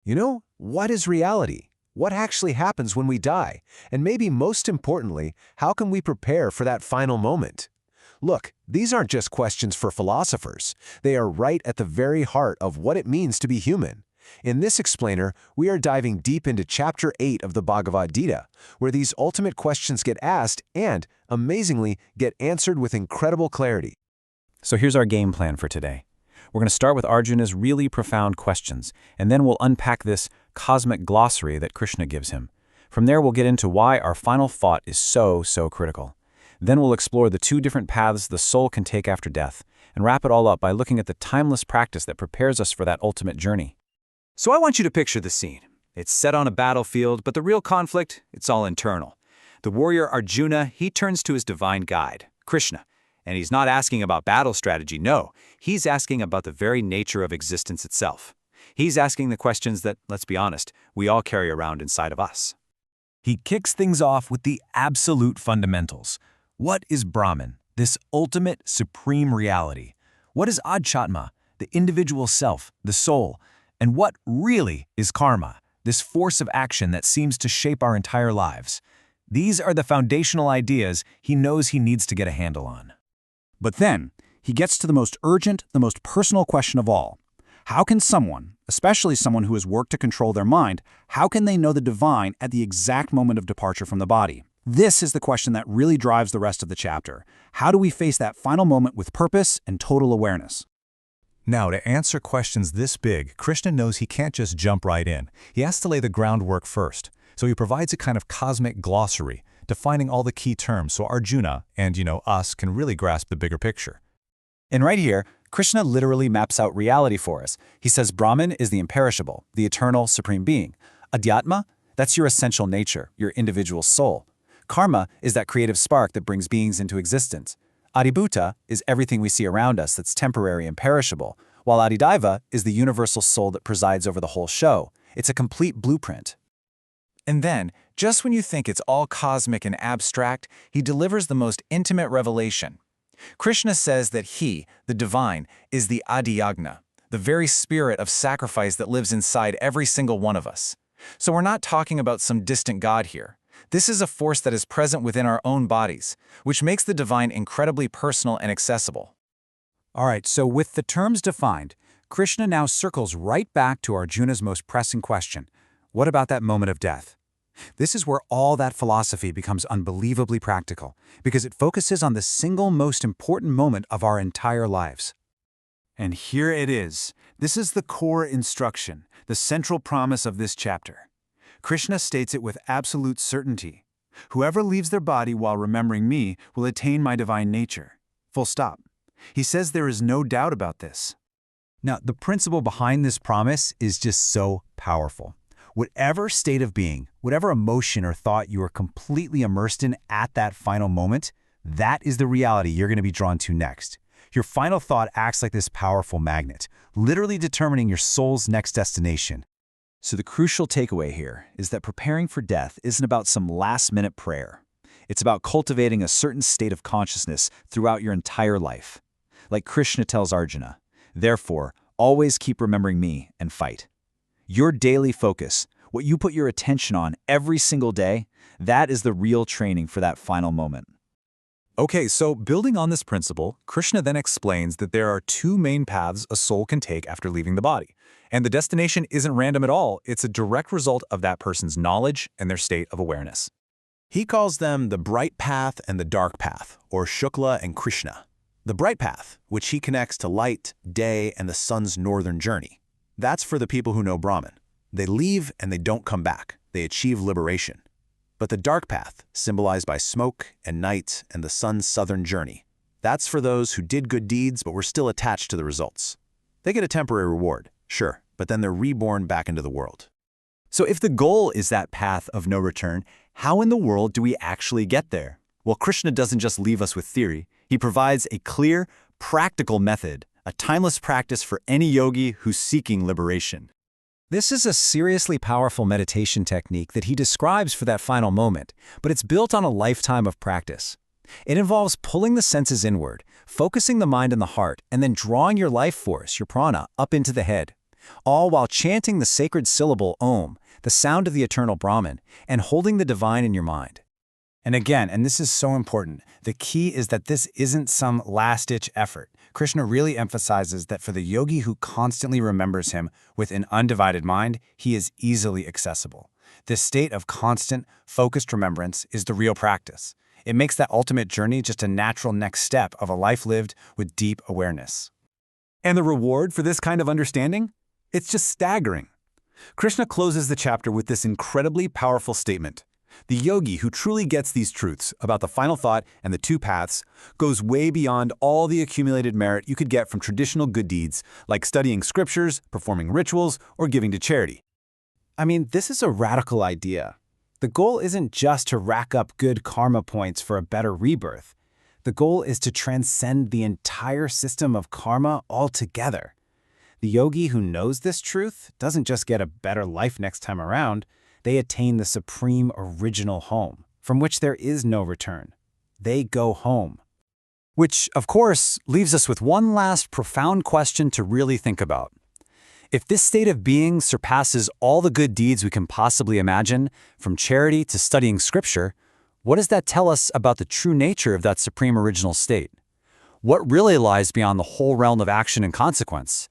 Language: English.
What is reality? What actually happens when we die? And maybe most importantly, how can we prepare for that final moment? Look, these aren't just questions for philosophers. They are right at the very heart of what it means to be human. In this explainer, we are diving deep into Chapter 8 of the Bhagavad Gita, where these ultimate questions get asked and, amazingly, get answered with incredible clarity. So here's our game plan for today. We're going to start with Arjuna's really profound questions, and then we'll unpack this cosmic glossary that Krishna gives him. From there, we'll get into why our final thought is so critical. Then we'll explore the two different paths the soul can take after death, and wrap it all up by looking at the timeless practice that prepares us for that ultimate journey. So I want you to picture the scene. It's set on a battlefield, but the real conflict, it's all internal. The warrior Arjuna, he turns to his divine guide, Krishna. And he's not asking about battle strategy, no. He's asking about the very nature of existence itself. He's asking the questions that, let's be honest, we all carry around inside of us. He kicks things off with the absolute fundamentals. What is Brahman, this ultimate supreme reality? What is Adhyatma, the individual self, the soul? And what really is karma, this force of action that seems to shape our entire lives? These are the foundational ideas he knows he needs to get a handle on. But then, he gets to the most urgent, the most personal question of all. How can someone, especially someone who has worked to control their mind, how can they know the divine at the exact moment of departure from the body? This is the question that really drives the rest of the chapter. How do we face that final moment with purpose and total awareness? Now, to answer questions this big, Krishna knows he can't just jump right in. He has to lay the groundwork first. So he provides a kind of cosmic glossary, defining all the key terms so Arjuna and, us can really grasp the bigger picture. And right here, Krishna literally maps out reality for us. He says Brahman is the imperishable, the eternal supreme being. Adhyatma, that's your essential nature, your individual soul. Karma is that creative spark that brings beings into existence. Adhibhuta is everything we see around us that's temporary and perishable, while Adhidaiva is the universal soul that presides over the whole show. It's a complete blueprint. And then, just when you think it's all cosmic and abstract, he delivers the most intimate revelation. Krishna says that he, the divine, is the Adhiyajna, the very spirit of sacrifice that lives inside every single one of us. So we're not talking about some distant god here. This is a force that is present within our own bodies, which makes the divine incredibly personal and accessible. All right, so with the terms defined, Krishna now circles right back to Arjuna's most pressing question. What about that moment of death? This is where all that philosophy becomes unbelievably practical, because it focuses on the single most important moment of our entire lives. And here it is. This is the core instruction, the central promise of this chapter. Krishna states it with absolute certainty. Whoever leaves their body while remembering me will attain my divine nature. Full stop. He says there is no doubt about this. Now, the principle behind this promise is just so powerful. Whatever state of being, whatever emotion or thought you are completely immersed in at that final moment, that is the reality you're going to be drawn to next. Your final thought acts like this powerful magnet, literally determining your soul's next destination. So the crucial takeaway here is that preparing for death isn't about some last-minute prayer. It's about cultivating a certain state of consciousness throughout your entire life. Like Krishna tells Arjuna, therefore, always keep remembering me and fight. Your daily focus, what you put your attention on every single day, that is the real training for that final moment. Okay, so building on this principle, Krishna then explains that there are two main paths a soul can take after leaving the body. And the destination isn't random at all, it's a direct result of that person's knowledge and their state of awareness. He calls them the bright path and the dark path, or Shukla and Krishna. The bright path, which he connects to light, day, and the sun's northern journey. That's for the people who know Brahman. They leave and they don't come back. They achieve liberation. But the dark path, symbolized by smoke and night and the sun's southern journey, that's for those who did good deeds but were still attached to the results. They get a temporary reward, sure, but then they're reborn back into the world. So if the goal is that path of no return, how in the world do we actually get there? Well, Krishna doesn't just leave us with theory. He provides a clear, practical method, a timeless practice for any yogi who's seeking liberation. This is a seriously powerful meditation technique that he describes for that final moment, but it's built on a lifetime of practice. It involves pulling the senses inward, focusing the mind and the heart, and then drawing your life force, your prana, up into the head. all while chanting the sacred syllable Om, the sound of the eternal Brahman, and holding the divine in your mind. And again, and this is so important, the key is that this isn't some last-ditch effort. Krishna really emphasizes that for the yogi who constantly remembers him with an undivided mind, he is easily accessible. This state of constant, focused remembrance is the real practice. It makes that ultimate journey just a natural next step of a life lived with deep awareness. And the reward for this kind of understanding? It's just staggering. Krishna closes the chapter with this incredibly powerful statement. The yogi who truly gets these truths about the final thought and the two paths goes way beyond all the accumulated merit you could get from traditional good deeds, like studying scriptures, performing rituals, or giving to charity. I mean, this is a radical idea. The goal isn't just to rack up good karma points for a better rebirth. The goal is to transcend the entire system of karma altogether. The yogi who knows this truth doesn't just get a better life next time around, they attain the supreme original home, from which there is no return. They go home. Which, of course, leaves us with one last profound question to really think about. If this state of being surpasses all the good deeds we can possibly imagine, from charity to studying scripture, what does that tell us about the true nature of that supreme original state? What really lies beyond the whole realm of action and consequence?